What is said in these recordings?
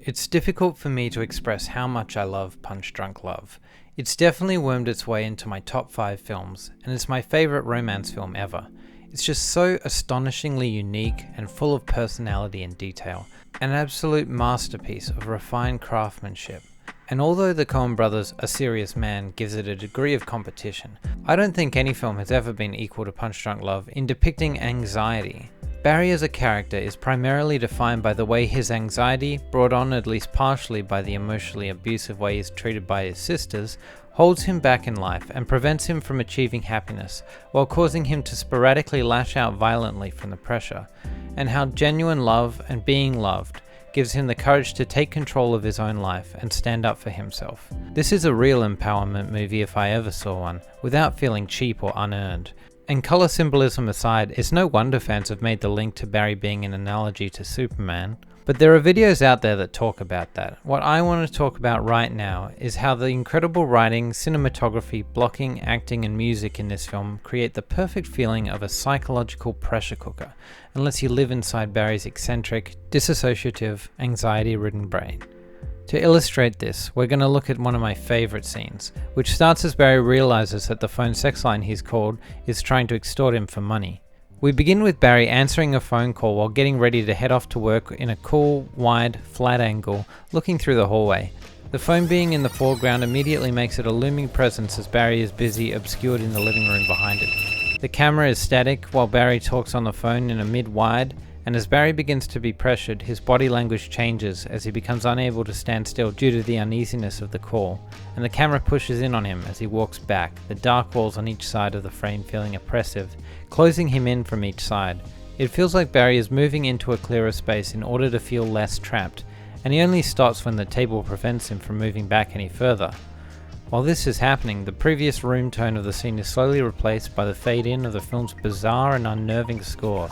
It's difficult for me to express how much I love Punch Drunk Love. It's definitely wormed its way into my top 5 films, and it's my favourite romance film ever. It's just so astonishingly unique and full of personality and detail. An absolute masterpiece of refined craftsmanship. And although the Coen brothers' A Serious Man gives it a degree of competition, I don't think any film has ever been equal to Punch Drunk Love in depicting anxiety. Barry as a character is primarily defined by the way his anxiety, brought on at least partially by the emotionally abusive way he's treated by his sisters, holds him back in life and prevents him from achieving happiness, while causing him to sporadically lash out violently from the pressure, and how genuine love and being loved gives him the courage to take control of his own life and stand up for himself. This is a real empowerment movie if I ever saw one, without feeling cheap or unearned. And colour symbolism aside, it's no wonder fans have made the link to Barry being an analogy to Superman. But there are videos out there that talk about that. What I want to talk about right now is how the incredible writing, cinematography, blocking, acting and music in this film create the perfect feeling of a psychological pressure cooker, unless you live inside Barry's eccentric, disassociative, anxiety-ridden brain. To illustrate this, we're going to look at one of my favourite scenes, which starts as Barry realises that the phone sex line he's called is trying to extort him for money. We begin with Barry answering a phone call while getting ready to head off to work in a cool, wide, flat angle, looking through the hallway. The phone being in the foreground immediately makes it a looming presence as Barry is busy, obscured in the living room behind it. The camera is static while Barry talks on the phone in a mid-wide, and as Barry begins to be pressured, his body language changes as he becomes unable to stand still due to the uneasiness of the call, and the camera pushes in on him as he walks back, the dark walls on each side of the frame feeling oppressive, closing him in from each side. It feels like Barry is moving into a clearer space in order to feel less trapped, and he only stops when the table prevents him from moving back any further. While this is happening, the previous room tone of the scene is slowly replaced by the fade-in of the film's bizarre and unnerving score,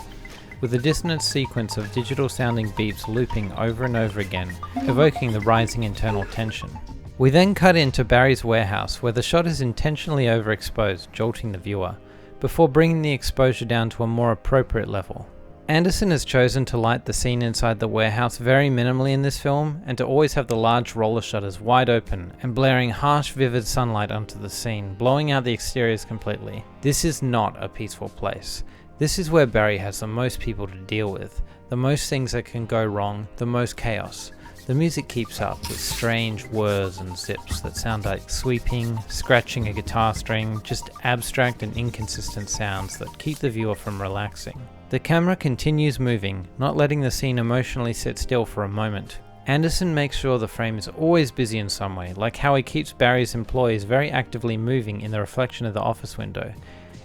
with a dissonant sequence of digital-sounding beeps looping over and over again, evoking the rising internal tension. We then cut into Barry's warehouse, where the shot is intentionally overexposed, jolting the viewer, before bringing the exposure down to a more appropriate level. Anderson has chosen to light the scene inside the warehouse very minimally in this film, and to always have the large roller shutters wide open and blaring harsh, vivid sunlight onto the scene, blowing out the exteriors completely. This is not a peaceful place. This is where Barry has the most people to deal with, the most things that can go wrong, the most chaos. The music keeps up with strange whirs and zips that sound like sweeping, scratching a guitar string, just abstract and inconsistent sounds that keep the viewer from relaxing. The camera continues moving, not letting the scene emotionally sit still for a moment. Anderson makes sure the frame is always busy in some way, like how he keeps Barry's employees very actively moving in the reflection of the office window.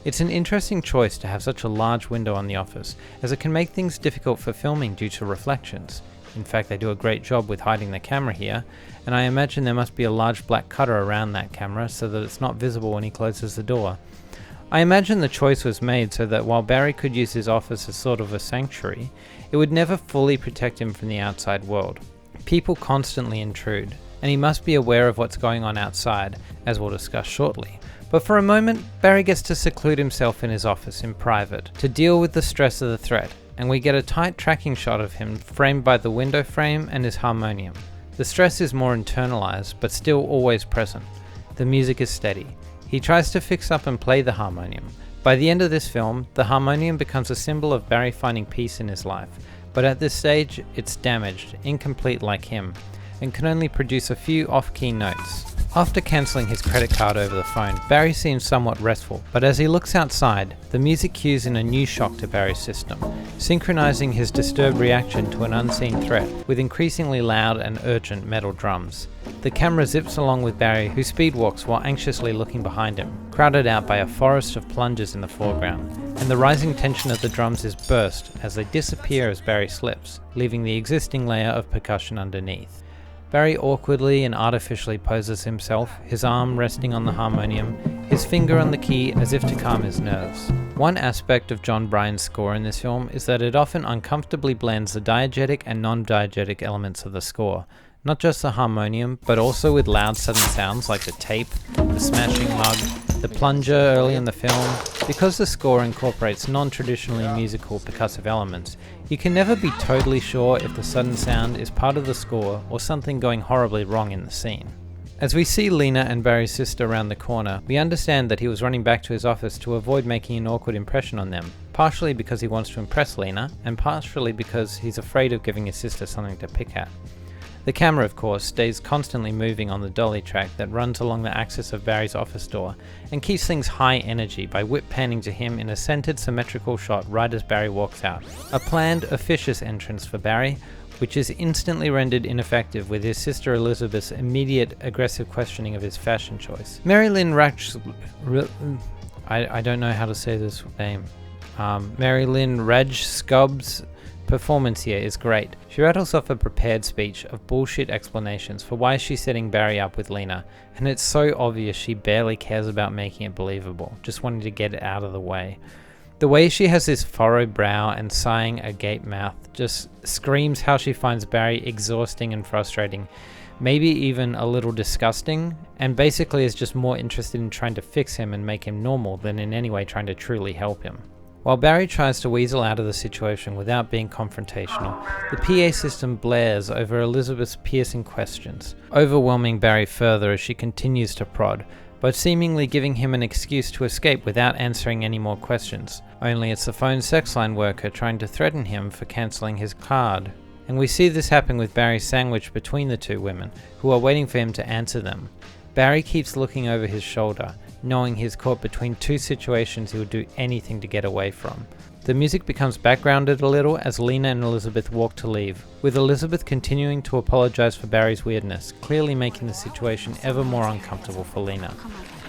It's an interesting choice to have such a large window on the office, as it can make things difficult for filming due to reflections. In fact, they do a great job with hiding the camera here, and I imagine there must be a large black cutter around that camera so that it's not visible when he closes the door. I imagine the choice was made so that while Barry could use his office as sort of a sanctuary, it would never fully protect him from the outside world. People constantly intrude, and he must be aware of what's going on outside, as we'll discuss shortly. But for a moment, Barry gets to seclude himself in his office in private to deal with the stress of the threat, and we get a tight tracking shot of him framed by the window frame and his harmonium. The stress is more internalized, but still always present. The music is steady. He tries to fix up and play the harmonium. By the end of this film, the harmonium becomes a symbol of Barry finding peace in his life, but at this stage, it's damaged, incomplete like him, and can only produce a few off-key notes. After cancelling his credit card over the phone, Barry seems somewhat restful, but as he looks outside, the music cues in a new shock to Barry's system, synchronizing his disturbed reaction to an unseen threat with increasingly loud and urgent metal drums. The camera zips along with Barry, who speedwalks while anxiously looking behind him, crowded out by a forest of plungers in the foreground, and the rising tension of the drums is burst as they disappear as Barry slips, leaving the existing layer of percussion underneath. Barry awkwardly and artificially poses himself, his arm resting on the harmonium, his finger on the key as if to calm his nerves. One aspect of John Bryan's score in this film is that it often uncomfortably blends the diegetic and non-diegetic elements of the score, not just the harmonium, but also with loud sudden sounds like the tape, the smashing mug, the plunger early in the film. Because the score incorporates non-traditionally musical percussive elements, you can never be totally sure if the sudden sound is part of the score or something going horribly wrong in the scene. As we see Lena and Barry's sister around the corner, we understand that he was running back to his office to avoid making an awkward impression on them, partially because he wants to impress Lena, and partially because he's afraid of giving his sister something to pick at. The camera, of course, stays constantly moving on the dolly track that runs along the axis of Barry's office door, and keeps things high energy by whip panning to him in a centered symmetrical shot right as Barry walks out. A planned, officious entrance for Barry, which is instantly rendered ineffective with his sister Elizabeth's immediate aggressive questioning of his fashion choice. Mary Lynn I don't know how to say this name. Mary Lynn Rajskub's performance here is great. She rattles off a prepared speech of bullshit explanations for why she's setting Barry up with Lena, and it's so obvious she barely cares about making it believable, just wanting to get it out of the way. The way she has this furrowed brow and sighing agape mouth just screams how she finds Barry exhausting and frustrating, maybe even a little disgusting, and basically is just more interested in trying to fix him and make him normal than in any way trying to truly help him. While Barry tries to weasel out of the situation without being confrontational, the PA system blares over Elizabeth's piercing questions, overwhelming Barry further as she continues to prod, but seemingly giving him an excuse to escape without answering any more questions. Only it's the phone sex line worker trying to threaten him for cancelling his card. And we see this happen with Barry sandwiched between the two women, who are waiting for him to answer them. Barry keeps looking over his shoulder, knowing he's caught between two situations he would do anything to get away from. The music becomes backgrounded a little as Lena and Elizabeth walk to leave, with Elizabeth continuing to apologize for Barry's weirdness, clearly making the situation ever more uncomfortable for Lena.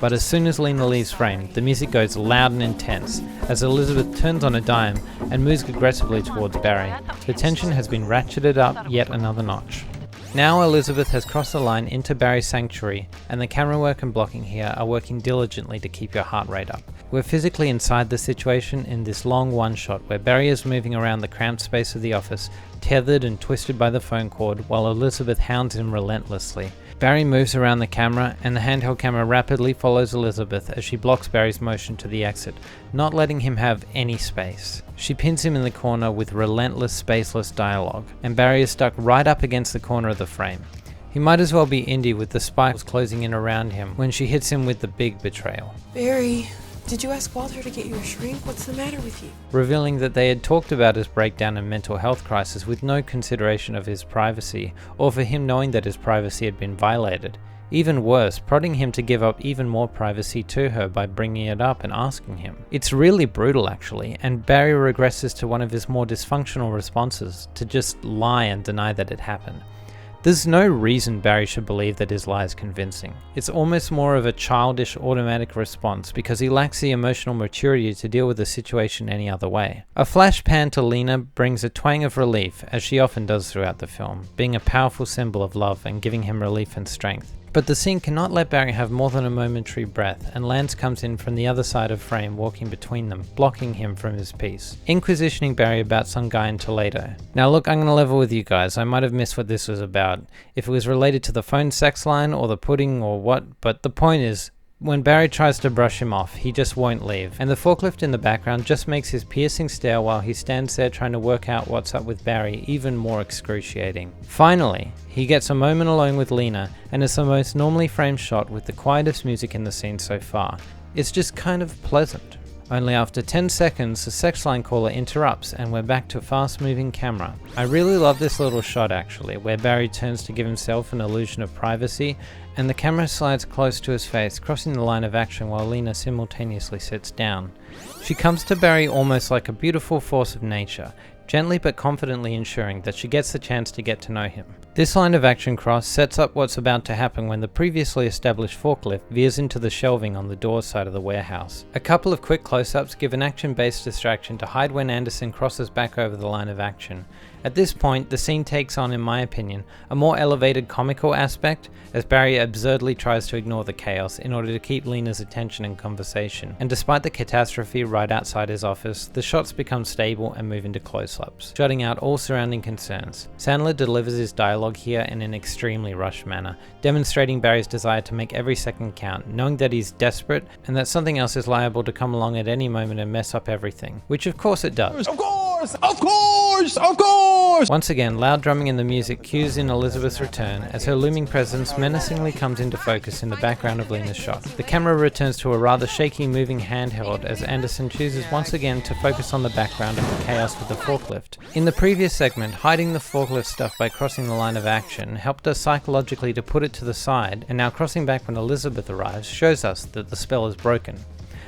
But as soon as Lena leaves frame, the music goes loud and intense as Elizabeth turns on a dime and moves aggressively towards Barry. The tension has been ratcheted up yet another notch. Now Elizabeth has crossed the line into Barry's sanctuary, and the camera work and blocking here are working diligently to keep your heart rate up. We're physically inside the situation in this long one-shot where Barry is moving around the cramped space of the office, tethered and twisted by the phone cord, while Elizabeth hounds him relentlessly. Barry moves around the camera, and the handheld camera rapidly follows Elizabeth as she blocks Barry's motion to the exit, not letting him have any space. She pins him in the corner with relentless, spaceless dialogue, and Barry is stuck right up against the corner of the frame. He might as well be Indy with the spikes closing in around him when she hits him with the big betrayal. Barry, did you ask Walter to get you a shrink? What's the matter with you? Revealing that they had talked about his breakdown and mental health crisis with no consideration of his privacy, or for him knowing that his privacy had been violated. Even worse, prodding him to give up even more privacy to her by bringing it up and asking him. It's really brutal actually, and Barry regresses to one of his more dysfunctional responses, to just lie and deny that it happened. There's no reason Barry should believe that his lie is convincing. It's almost more of a childish automatic response because he lacks the emotional maturity to deal with the situation any other way. A flash pan to Lena brings a twang of relief, as she often does throughout the film, being a powerful symbol of love and giving him relief and strength. But the scene cannot let Barry have more than a momentary breath, and Lance comes in from the other side of frame, walking between them, blocking him from his piece, inquisitioning Barry about some guy in Toledo. Now look, I'm gonna level with you guys, I might have missed what this was about, if it was related to the phone sex line or the pudding or what, but the point is, when Barry tries to brush him off, he just won't leave, and the forklift in the background just makes his piercing stare while he stands there trying to work out what's up with Barry even more excruciating. Finally, he gets a moment alone with Lena, and it's the most normally framed shot with the quietest music in the scene so far. It's just kind of pleasant. Only after 10 seconds, the sex line caller interrupts and we're back to fast moving camera. I really love this little shot actually, where Barry turns to give himself an illusion of privacy, and the camera slides close to his face, crossing the line of action while Lena simultaneously sits down. She comes to Barry almost like a beautiful force of nature, gently but confidently ensuring that she gets the chance to get to know him. This line of action cross sets up what's about to happen when the previously established forklift veers into the shelving on the door side of the warehouse. A couple of quick close-ups give an action-based distraction to hide when Anderson crosses back over the line of action, At this point, the scene takes on, in my opinion, a more elevated comical aspect, as Barry absurdly tries to ignore the chaos in order to keep Lena's attention and conversation. And despite the catastrophe right outside his office, the shots become stable and move into close-ups, shutting out all surrounding concerns. Sandler delivers his dialogue here in an extremely rushed manner, demonstrating Barry's desire to make every second count, knowing that he's desperate and that something else is liable to come along at any moment and mess up everything, which of course it does. Of course! Of course! Of course! Once again, loud drumming in the music cues in Elizabeth's return as her looming presence menacingly comes into focus in the background of Lena's shot. The camera returns to a rather shaky moving handheld as Anderson chooses once again to focus on the background of the chaos with the forklift. In the previous segment, hiding the forklift stuff by crossing the line of action helped us psychologically to put it to the side, and now crossing back when Elizabeth arrives shows us that the spell is broken.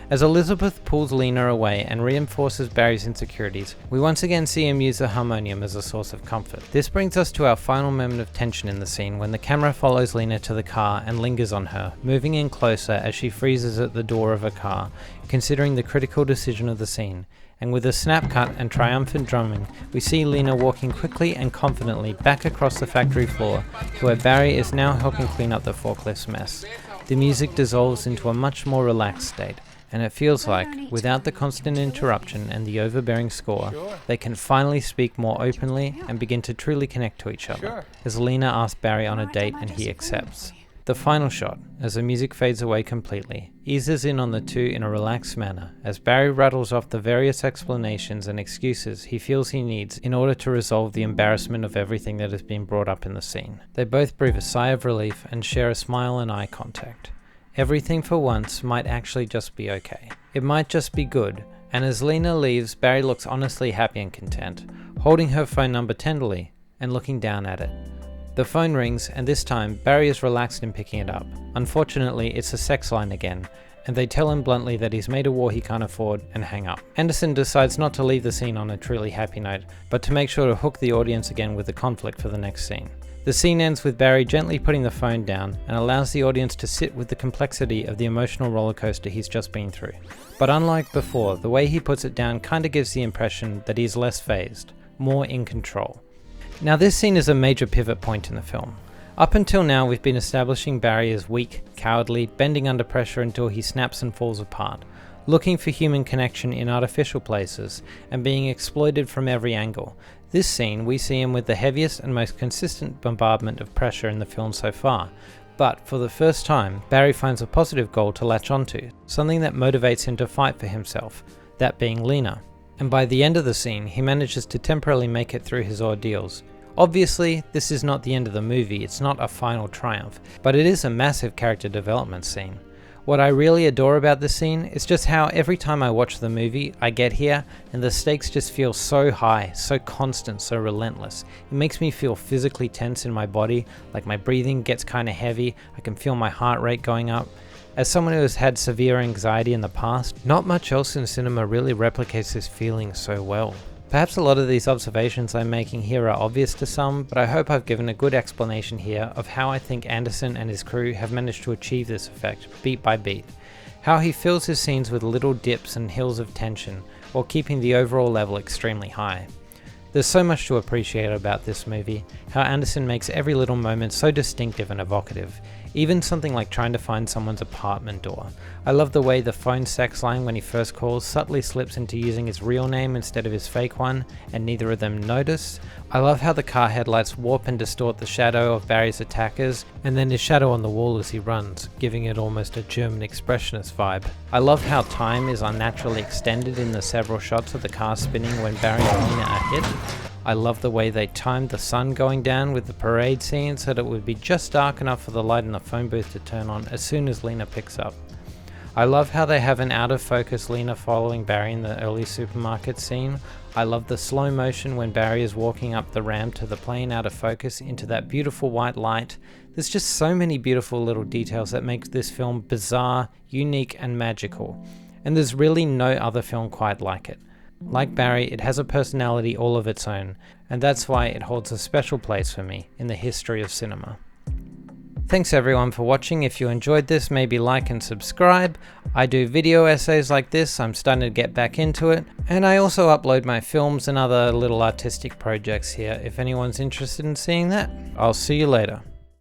As Elizabeth pulls Lena away and reinforces Barry's insecurities, we once again see him use the harmonium as a source of comfort. This brings us to our final moment of tension in the scene when the camera follows Lena to the car and lingers on her, moving in closer as she freezes at the door of her car, considering the critical decision of the scene. And with a snap cut and triumphant drumming, we see Lena walking quickly and confidently back across the factory floor to where Barry is now helping clean up the forklift's mess. The music dissolves into a much more relaxed state, and it feels like, without the constant interruption and the overbearing score, they can finally speak more openly and begin to truly connect to each other, as Lena asks Barry on a date and he accepts. The final shot, as the music fades away completely, eases in on the two in a relaxed manner, as Barry rattles off the various explanations and excuses he feels he needs in order to resolve the embarrassment of everything that has been brought up in the scene. They both breathe a sigh of relief and share a smile and eye contact. Everything for once might actually just be okay. It might just be good, and as Lena leaves, Barry looks honestly happy and content, holding her phone number tenderly and looking down at it. The phone rings, and this time, Barry is relaxed in picking it up. Unfortunately, it's a sex line again, and they tell him bluntly that he's made a war he can't afford and hang up. Anderson decides not to leave the scene on a truly happy note, but to make sure to hook the audience again with the conflict for the next scene. The scene ends with Barry gently putting the phone down and allows the audience to sit with the complexity of the emotional rollercoaster he's just been through. But unlike before, the way he puts it down kinda gives the impression that he's less phased, more in control. Now this scene is a major pivot point in the film. Up until now we've been establishing Barry as weak, cowardly, bending under pressure until he snaps and falls apart, looking for human connection in artificial places, and being exploited from every angle. This scene, we see him with the heaviest and most consistent bombardment of pressure in the film so far, but for the first time, Barry finds a positive goal to latch onto, something that motivates him to fight for himself, that being Lena. And by the end of the scene, he manages to temporarily make it through his ordeals. Obviously, this is not the end of the movie, it's not a final triumph, but it is a massive character development scene. What I really adore about this scene is just how every time I watch the movie, I get here and the stakes just feel so high, so constant, so relentless. It makes me feel physically tense in my body, like my breathing gets kinda heavy, I can feel my heart rate going up. As someone who has had severe anxiety in the past, not much else in cinema really replicates this feeling so well. Perhaps a lot of these observations I'm making here are obvious to some, but I hope I've given a good explanation here of how I think Anderson and his crew have managed to achieve this effect, beat by beat. How he fills his scenes with little dips and hills of tension, while keeping the overall level extremely high. There's so much to appreciate about this movie, how Anderson makes every little moment so distinctive and evocative, even something like trying to find someone's apartment door. I love the way the phone sex line when he first calls subtly slips into using his real name instead of his fake one, and neither of them notice. I love how the car headlights warp and distort the shadow of Barry's attackers, and then his shadow on the wall as he runs, giving it almost a German expressionist vibe. I love how time is unnaturally extended in the several shots of the car spinning when Barry and Lena are hit. I love the way they timed the sun going down with the parade scene so that it would be just dark enough for the light in the phone booth to turn on as soon as Lena picks up. I love how they have an out of focus Lena following Barry in the early supermarket scene. I love the slow motion when Barry is walking up the ramp to the plane out of focus into that beautiful white light. There's just so many beautiful little details that make this film bizarre, unique and magical. And there's really no other film quite like it. Like Barry, it has a personality all of its own, and that's why it holds a special place for me in the history of cinema. Thanks everyone for watching. If you enjoyed this, maybe like and subscribe. I do video essays like this, I'm starting to get back into it. And I also upload my films and other little artistic projects here if anyone's interested in seeing that. I'll see you later.